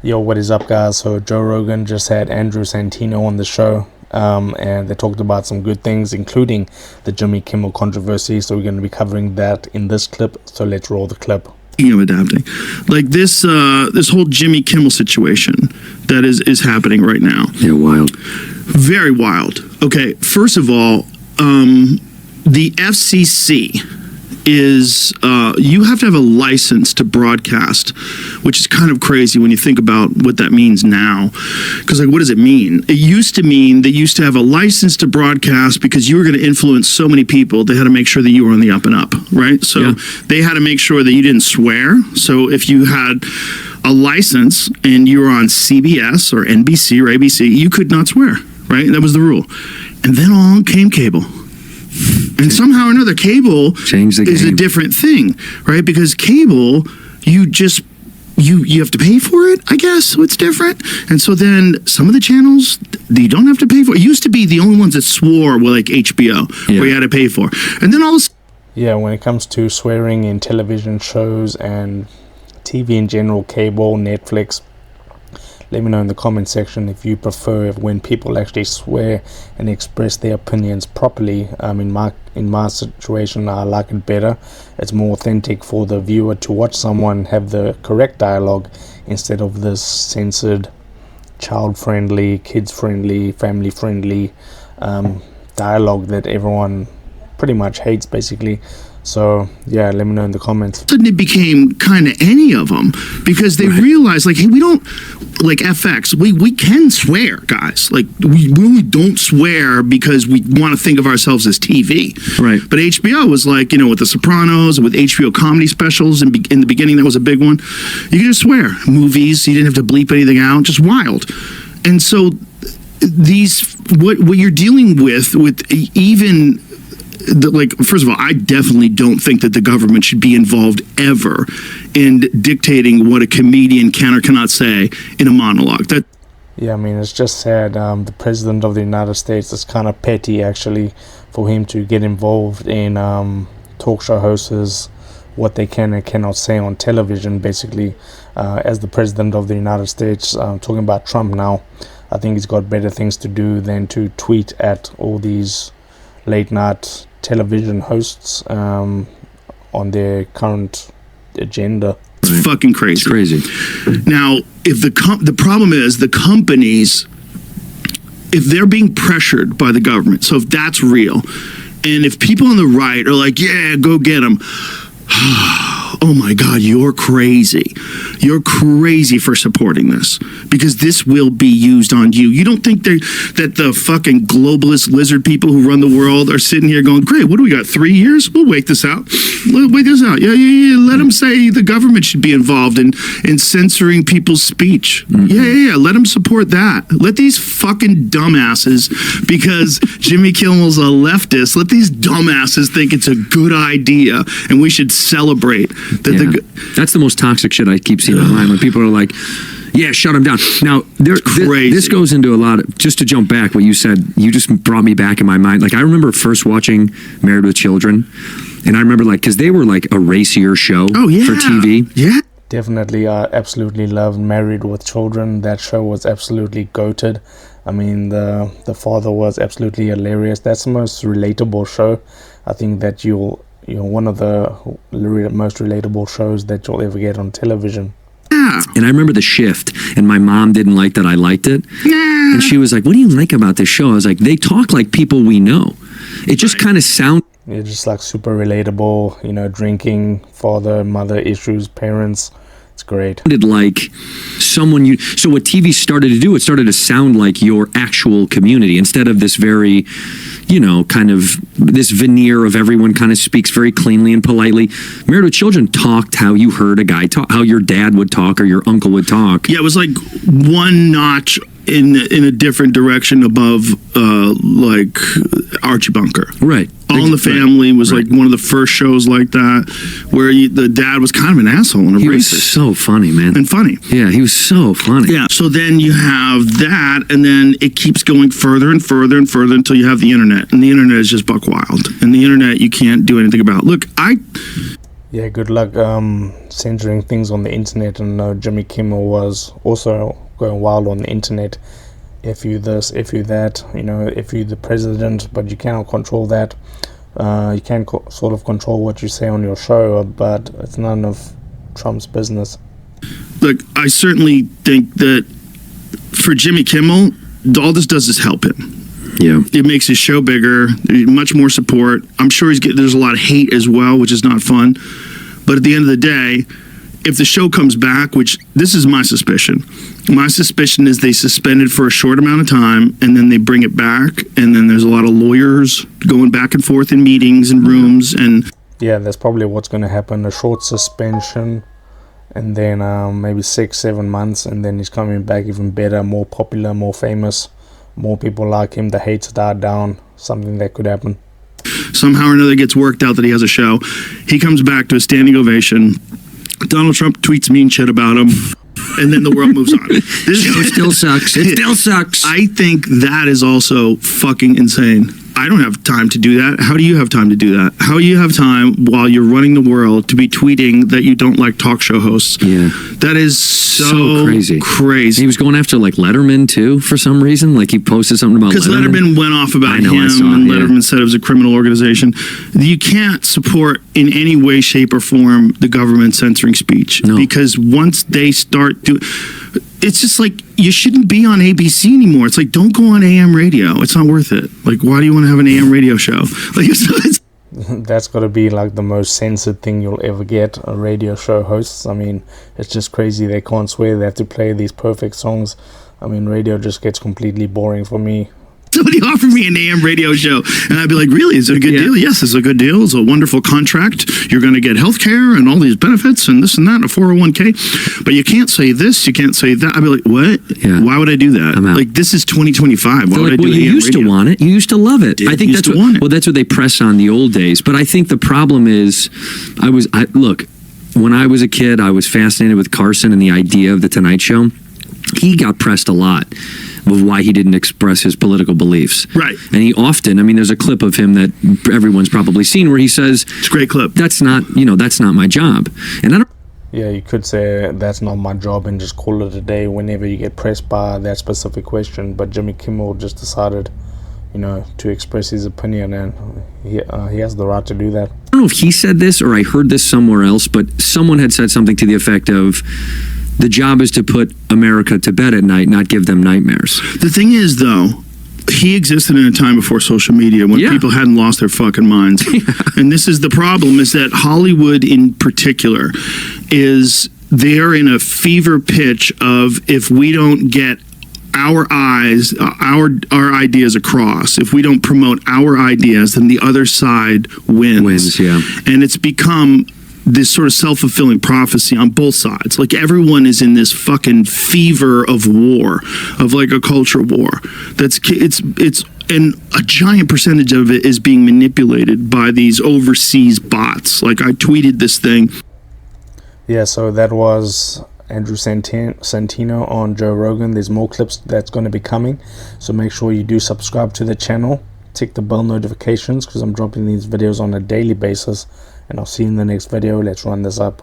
Yo, what is up, guys? So Joe Rogan just had Andrew Santino on the show, and they talked about some good things, including the Jimmy Kimmel controversy. So we're going to be covering that in this clip. So let's roll the clip. Of adapting, like this whole Jimmy Kimmel situation that is happening right now. Yeah, wild. Very wild. Okay, first of all, the FCC is you have to have a license to broadcast, which is kind of crazy when you think about what that means now. Because like, what does it mean? It used to mean they used to have a license to broadcast because you were going to influence so many people. They had to make sure that you were on the up and up, right? So they had to make sure that you didn't swear. So if you had a license and you were on CBS or NBC or ABC, you could not swear, right? That was the rule. And then along came cable. And somehow or another, cable is a different thing, right? Because cable, you have to pay for it, I guess, so it's different. And so then some of the channels, you don't have to pay for. It used to be the only ones that swore were like HBO, where you had to pay for. And then all of a sudden... Yeah, when it comes to swearing in television shows and TV in general, cable, Netflix, let me know in the comment section if you prefer when people actually swear and express their opinions properly. In my situation, I like it better. It's more authentic for the viewer to watch someone have the correct dialogue instead of this censored, child-friendly, kids-friendly, family-friendly dialogue that everyone pretty much hates, basically. So, yeah, let me know in the comments. Suddenly it became kind of any of them because they realized, like, hey, we don't, like FX, we can swear, guys. Like, we really don't swear because we want to think of ourselves as TV. Right. But HBO was like, you know, with The Sopranos, with HBO comedy specials, in the beginning, that was a big one. You could just swear. Movies, you didn't have to bleep anything out, just wild. And so these, what you're dealing with even... like, first of all, I definitely don't think that the government should be involved ever in dictating what a comedian can or cannot say in a monologue. Yeah, I mean, it's just sad. The president of the United States is kind of petty, actually, for him to get involved in talk show hosts, what they can and cannot say on television, basically. As the president of the United States, talking about Trump now, I think he's got better things to do than to tweet at all these late night television hosts on their current agenda. It's fucking crazy. It's crazy. Now, if the problem is the companies, if they're being pressured by the government, so if that's real, and if people on the right are like, yeah, go get them. Oh my God, you're crazy. You're crazy for supporting this because this will be used on you. You don't think that the fucking globalist lizard people who run the world are sitting here going, great, what do we got, 3 years? We'll wait this out. We'll wait this out. Yeah. Let them say the government should be involved in censoring people's speech. Yeah. Let them support that. Let these fucking dumbasses, because Jimmy Kimmel's a leftist, let these dumbasses think it's a good idea and we should celebrate that. That's the most toxic shit I keep seeing online when people are like, yeah, shut them down. Now, this goes into a lot of, just to jump back, what you said, you just brought me back in my mind. Like, I remember first watching Married with Children, and I remember, like, because they were like a racier show for TV. Yeah. Definitely, I absolutely loved Married with Children. That show was absolutely goated. I mean, the father was absolutely hilarious. That's the most relatable show. I think that you're one of the most relatable shows that you'll ever get on television. Yeah. And I remember The Shift, and my mom didn't like that I liked it. Nah. And she was like, what do you like about this show? I was like, they talk like people we know. It just kind of sounds... It's just like super relatable, you know, drinking, father, mother issues, parents. It's great. Like someone you... So what TV started to do, it started to sound like your actual community instead of this very... you know, kind of this veneer of everyone kind of speaks very cleanly and politely. Married with Children talked how you heard a guy talk, how your dad would talk or your uncle would talk. Yeah, it was like one notch in a different direction above like Archie Bunker. Right. All in the Family was like one of the first shows like that where the dad was kind of an asshole and a racist. He was so funny, man. And funny. Yeah, he was so funny. Yeah, so then you have that, and then it keeps going further and further and further until you have the internet. And the internet is just buck wild. And the internet you can't do anything about. Look, Yeah, good luck censoring things on the internet. And Jimmy Kimmel was also going wild on the internet. If you this, if you that, if you the president, but you cannot control that. You can sort of control what you say on your show, but it's none of Trump's business. Look, I certainly think that for Jimmy Kimmel, all this does is help him. Yeah. It makes his show bigger, much more support. I'm sure there's a lot of hate as well, which is not fun. But at the end of the day, if the show comes back, which this is my suspicion is they suspend it for a short amount of time and then they bring it back, and then there's a lot of lawyers going back and forth in meetings and rooms. And yeah, that's probably what's going to happen. A short suspension, and then maybe 6-7 months, and then he's coming back even better, more popular, more famous, more people like him. The hate's died down. Something that could happen. Somehow or another gets worked out that he has a show. He comes back to a standing ovation. Donald Trump tweets mean shit about him, and then the world moves on. This show still sucks. It still sucks. I think that is also fucking insane. I don't have time to do that. How do you have time to do that? How do you have time while you're running the world to be tweeting that you don't like talk show hosts? Yeah. That is so crazy. He was going after like Letterman too for some reason. Like he posted something about Letterman. Because Letterman went off about him, and Letterman said it was a criminal organization. You can't support in any way, shape, or form the government censoring speech. No. Because once they start doing... It's just like, you shouldn't be on ABC anymore. It's like, don't go on AM radio. It's not worth it. Like, why do you want to have an AM radio show? Like, it's That's got to be like the most censored thing you'll ever get, a radio show hosts. I mean, it's just crazy. They can't swear. They have to play these perfect songs. I mean, radio just gets completely boring for me. Somebody offered me an AM radio show, and I'd be like, really? Is it a good deal? Yes, it's a good deal. It's a wonderful contract. You're going to get health care and all these benefits and this and that, and a 401k. But you can't say this, you can't say that. I'd be like, what? Yeah. Why would I do that? I'm out. Like, this is 2025. Why would I do you AM used radio? to want it. You used to love it. I think used that's to want it. Well, that's what they press on the old days. But I think the problem is, look, when I was a kid, I was fascinated with Carson and the idea of the Tonight Show. He got pressed a lot of why he didn't express his political beliefs. Right. And he often, I mean, there's a clip of him that everyone's probably seen where he says, It's a great clip. that's not my job. And I don't... Yeah, you could say that's not my job and just call it a day whenever you get pressed by that specific question. But Jimmy Kimmel just decided, to express his opinion, and he has the right to do that. I don't know if he said this or I heard this somewhere else, but someone had said something to the effect of, the job is to put America to bed at night, not give them nightmares. The thing is, though, he existed in a time before social media when people hadn't lost their fucking minds. And this is the problem, is that Hollywood in particular is they're in a fever pitch of, if we don't get our ideas across, if we don't promote our ideas, then the other side wins. And it's become this sort of self-fulfilling prophecy on both sides. Like, everyone is in this fucking fever of war, of like a culture war. And a giant percentage of it is being manipulated by these overseas bots. Like, I tweeted this thing. Yeah, so that was Andrew Santino on Joe Rogan. There's more clips that's going to be coming, so make sure you do subscribe to the channel, tick the bell notifications, because I'm dropping these videos on a daily basis. And I'll see you in the next video. Let's run this up.